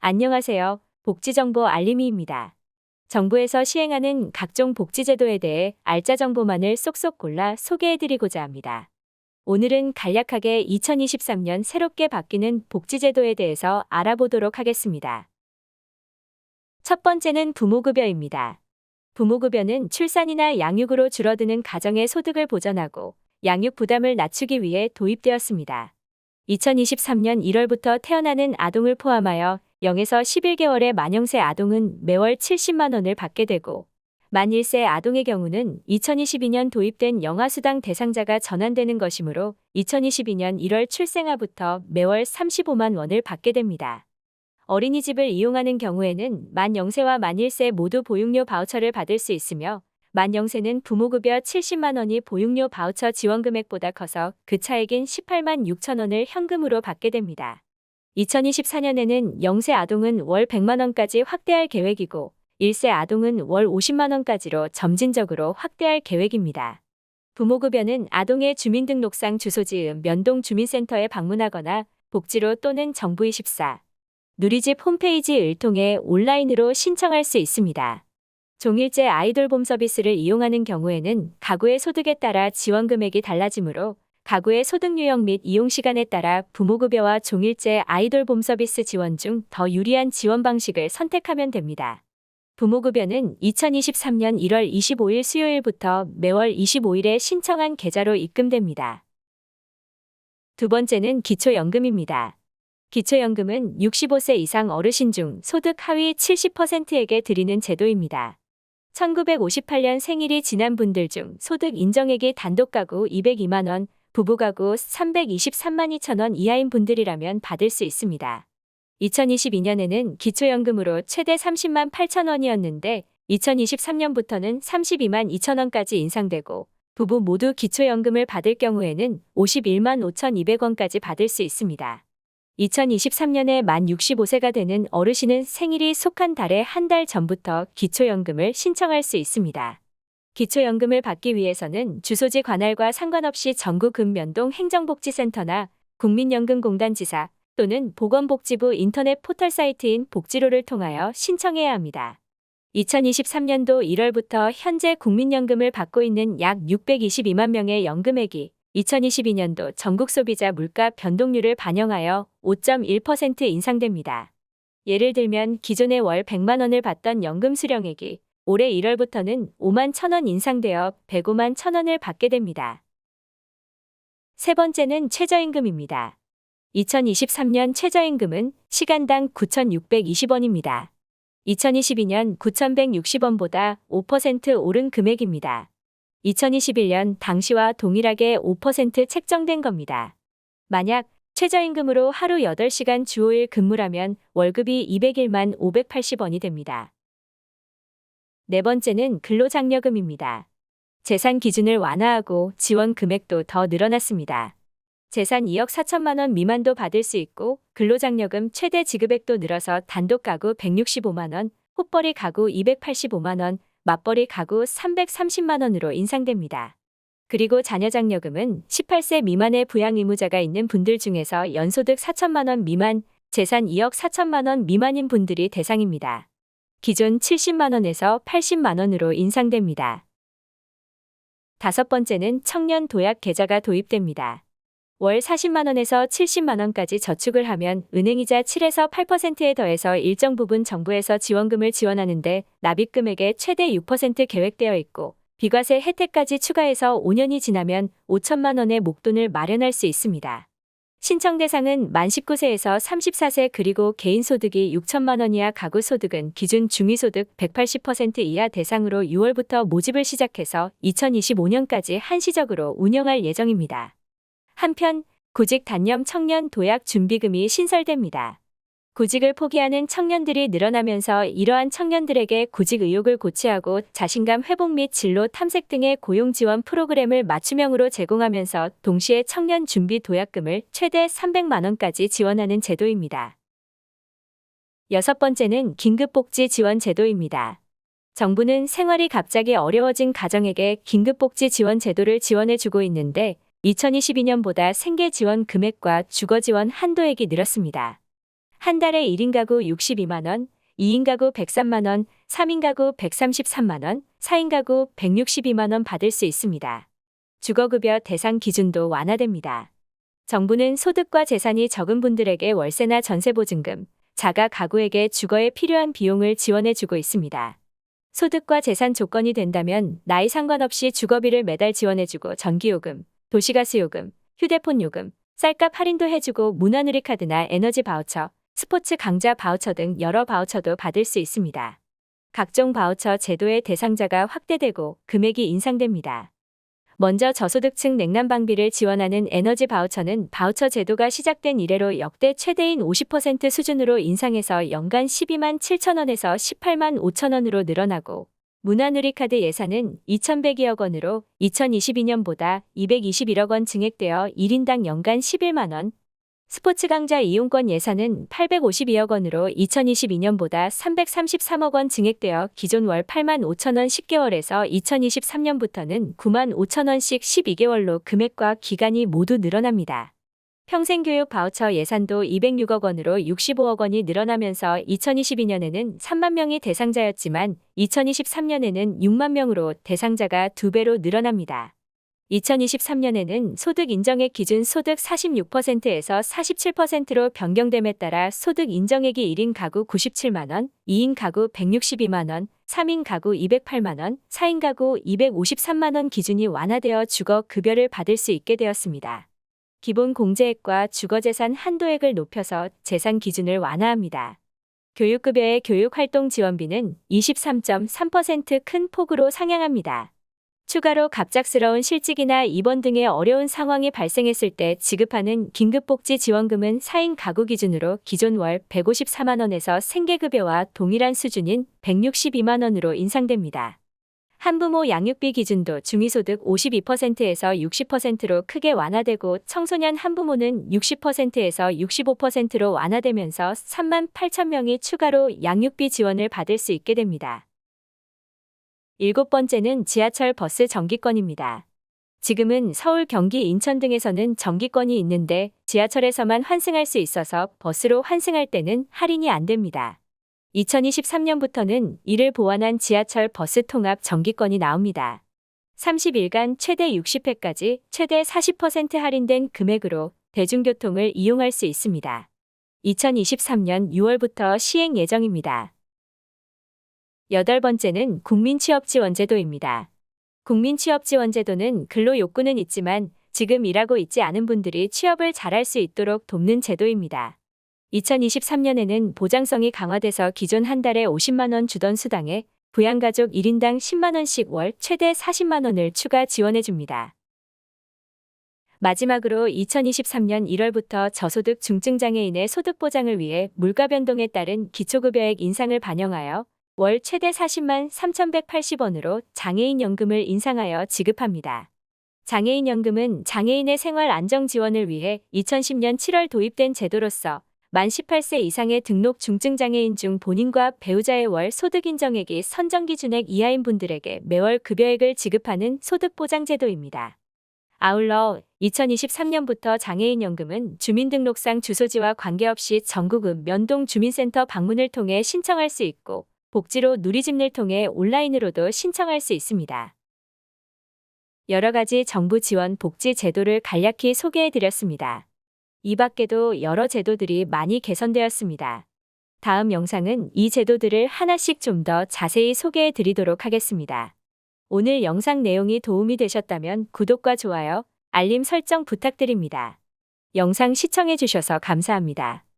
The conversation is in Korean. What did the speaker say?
안녕하세요. 복지정보 알림이입니다. 정부에서 시행하는 각종 복지제도에 대해 알짜 정보만을 쏙쏙 골라 소개해드리고자 합니다. 오늘은 간략하게 2023년 새롭게 바뀌는 복지제도에 대해서 알아보도록 하겠습니다. 첫 번째는 부모급여입니다. 부모급여는 출산이나 양육으로 줄어드는 가정의 소득을 보전하고 양육 부담을 낮추기 위해 도입되었습니다. 2023년 1월부터 태어나는 아동을 포함하여 0에서 11개월의 만영세 아동은 매월 70만 원을 받게 되고 만 1세 아동의 경우는 2022년 도입된 영아수당 대상자가 전환되는 것이므로 2022년 1월 출생아부터 매월 35만 원을 받게 됩니다. 어린이집을 이용하는 경우에는 만 0세와 만 1세 모두 보육료 바우처를 받을 수 있으며 만 0세는 부모급여 70만 원이 보육료 바우처 지원 금액보다 커서 그 차액인 18만 6천 원을 현금으로 받게 됩니다. 2024년에는 0세 아동은 월 100만 원까지 확대할 계획이고 1세 아동은 월 50만 원까지로 점진적으로 확대할 계획입니다. 부모급여는 아동의 주민등록상 주소 지음 면동 주민센터에 방문하거나 복지로 또는 정부24 누리집 홈페이지를 통해 온라인으로 신청할 수 있습니다. 종일제 아이돌봄 서비스를 이용하는 경우에는 가구의 소득에 따라 지원 금액이 달라지므로 가구의 소득 유형 및 이용 시간에 따라 부모급여와 종일제 아이돌봄 서비스 지원 중 더 유리한 지원 방식을 선택하면 됩니다. 부모급여는 2023년 1월 25일 수요일부터 매월 25일에 신청한 계좌로 입금됩니다. 두 번째는 기초연금입니다. 기초연금은 65세 이상 어르신 중 소득 하위 70%에게 드리는 제도입니다. 1958년 생일이 지난 분들 중 소득 인정액이 단독가구 202만 원, 부부가구 323만 2천 원 이하인 분들이라면 받을 수 있습니다. 2022년에는 기초연금으로 최대 30만 8천 원이었는데 2023년부터는 32만 2천 원까지 인상되고 부부 모두 기초연금을 받을 경우에는 51만 5,200원까지 받을 수 있습니다. 2023년에 만 65세가 되는 어르신은 생일이 속한 달의 한 달 전부터 기초연금을 신청할 수 있습니다. 기초연금을 받기 위해서는 주소지 관할과 상관없이 전국 읍면동 행정복지센터나 국민연금공단 지사 또는 보건복지부 인터넷 포털 사이트인 복지로를 통하여 신청해야 합니다. 2023년도 1월부터 현재 국민연금을 받고 있는 약 622만 명의 연금액이 2022년도 전국 소비자 물가 변동률을 반영하여 5.1% 인상됩니다. 예를 들면 기존에 월 100만 원을 받던 연금 수령액이 올해 1월부터는 5만 1천 원 인상되어 105만 1천 원을 받게 됩니다. 세 번째는 최저임금입니다. 2023년 최저임금은 시간당 9,620원입니다. 2022년 9,160원보다 5% 오른 금액입니다. 2021년 당시와 동일하게 5% 책정된 겁니다. 만약 최저임금으로 하루 8시간 주 5일 근무라면 월급이 201만 580원이 됩니다. 네 번째는 근로장려금입니다. 재산 기준을 완화하고 지원 금액도 더 늘어났습니다. 재산 2억 4천만 원 미만도 받을 수 있고 근로장려금 최대 지급액도 늘어서 단독 가구 165만 원, 헛벌이 가구 285만 원, 맞벌이 가구 330만 원으로 인상됩니다. 그리고 자녀장려금은 18세 미만의 부양 의무자가 있는 분들 중에서 연소득 4천만 원 미만, 재산 2억 4천만 원 미만인 분들이 대상입니다. 기존 70만 원에서 80만 원으로 인상됩니다. 다섯 번째는 청년 도약 계좌가 도입됩니다. 월 40만 원에서 70만 원까지 저축을 하면 은행이자 7에서 8%에 더해서 일정 부분 정부에서 지원금을 지원하는데 납입 금액의 최대 6% 계획되어 있고 비과세 혜택까지 추가해서 5년이 지나면 5천만 원의 목돈을 마련할 수 있습니다. 신청 대상은 만 19세에서 34세 그리고 개인소득이 6천만 원 이하 가구소득은 기준 중위소득 180% 이하 대상으로 6월부터 모집을 시작해서 2025년까지 한시적으로 운영할 예정입니다. 한편 구직 단념 청년 도약 준비금이 신설됩니다. 구직을 포기하는 청년들이 늘어나면서 이러한 청년들에게 구직 의욕을 고취하고 자신감 회복 및 진로 탐색 등의 고용 지원 프로그램을 맞춤형으로 제공하면서 동시에 청년 준비 도약금을 최대 300만 원까지 지원하는 제도입니다. 여섯 번째는 긴급복지 지원 제도입니다. 정부는 생활이 갑자기 어려워진 가정에게 긴급복지 지원 제도를 지원해주고 있는데 2022년보다 생계 지원 금액과 주거 지원 한도액이 늘었습니다. 한 달에 1인 가구 62만 원, 2인 가구 103만 원, 3인 가구 133만 원, 4인 가구 162만 원 받을 수 있습니다. 주거급여 대상 기준도 완화됩니다. 정부는 소득과 재산이 적은 분들에게 월세나 전세보증금, 자가 가구에게 주거에 필요한 비용을 지원해주고 있습니다. 소득과 재산 조건이 된다면 나이 상관없이 주거비를 매달 지원해주고 전기요금, 도시가스요금, 휴대폰 요금, 쌀값 할인도 해주고 문화누리카드나 에너지 바우처, 스포츠 강좌 바우처 등 여러 바우처도 받을 수 있습니다. 각종 바우처 제도의 대상자가 확대되고 금액이 인상됩니다. 먼저 저소득층 냉난방비를 지원하는 에너지 바우처는 바우처 제도가 시작된 이래로 역대 최대인 50% 수준으로 인상해서 연간 12만 7천 원에서 18만 5천 원으로 늘어나고 문화누리카드 예산은 2,102억 원으로 2022년보다 221억 원 증액되어 1인당 연간 11만 원, 스포츠 강좌 이용권 예산은 852억 원으로 2022년보다 333억 원 증액되어 기존 월 8만 5천 원 10개월에서 2023년부터는 9만 5천 원씩 12개월로 금액과 기간이 모두 늘어납니다. 평생교육 바우처 예산도 206억 원으로 65억 원이 늘어나면서 2022년에는 3만 명이 대상자였지만 2023년에는 6만 명으로 대상자가 2배로 늘어납니다. 2023년에는 소득 인정액 기준 소득 46%에서 47%로 변경됨에 따라 소득 인정액이 1인 가구 97만 원, 2인 가구 162만 원, 3인 가구 208만 원, 4인 가구 253만 원 기준이 완화되어 주거 급여를 받을 수 있게 되었습니다. 기본 공제액과 주거재산 한도액을 높여서 재산 기준을 완화합니다. 교육급여의 교육활동 지원비는 23.3% 큰 폭으로 상향합니다. 추가로 갑작스러운 실직이나 입원 등의 어려운 상황이 발생했을 때 지급하는 긴급복지지원금은 4인 가구 기준으로 기존 월 154만 원에서 생계급여와 동일한 수준인 162만 원으로 인상됩니다. 한부모 양육비 기준도 중위소득 52%에서 60%로 크게 완화되고 청소년 한부모는 60%에서 65%로 완화되면서 3만 8천 명이 추가로 양육비 지원을 받을 수 있게 됩니다. 7번째는 지하철 버스 정기권입니다. 지금은 서울, 경기, 인천 등에서는 정기권이 있는데 지하철에서만 환승할 수 있어서 버스로 환승할 때는 할인이 안 됩니다. 2023년부터는 이를 보완한 지하철 버스 통합 정기권이 나옵니다. 30일간 최대 60회까지 최대 40% 할인된 금액으로 대중교통을 이용할 수 있습니다. 2023년 6월부터 시행 예정입니다. 8번째는 국민취업지원제도입니다. 국민취업지원제도는 근로 욕구는 있지만 지금 일하고 있지 않은 분들이 취업을 잘할 수 있도록 돕는 제도입니다. 2023년에는 보장성이 강화돼서 기존 한 달에 50만 원 주던 수당에 부양가족 1인당 10만 원씩 월 최대 40만 원을 추가 지원해 줍니다. 마지막으로 2023년 1월부터 저소득 중증장애인의 소득 보장을 위해 물가 변동에 따른 기초급여액 인상을 반영하여 월 최대 40만 3,180원으로 장애인연금을 인상하여 지급합니다. 장애인연금은 장애인의 생활 안정 지원을 위해 2010년 7월 도입된 제도로서 만 18세 이상의 등록 중증장애인 중 본인과 배우자의 월 소득 인정액이 선정기준액 이하인 분들에게 매월 급여액을 지급하는 소득보장제도입니다. 아울러 2023년부터 장애인연금은 주민등록상 주소지와 관계없이 전국읍 면동 주민센터 방문을 통해 신청할 수 있고 복지로 누리집을 통해 온라인으로도 신청할 수 있습니다. 여러 가지 정부 지원 복지 제도를 간략히 소개해드렸습니다. 이 밖에도 여러 제도들이 많이 개선되었습니다. 다음 영상은 이 제도들을 하나씩 좀 더 자세히 소개해드리도록 하겠습니다. 오늘 영상 내용이 도움이 되셨다면 구독과 좋아요, 알림 설정 부탁드립니다. 영상 시청해주셔서 감사합니다.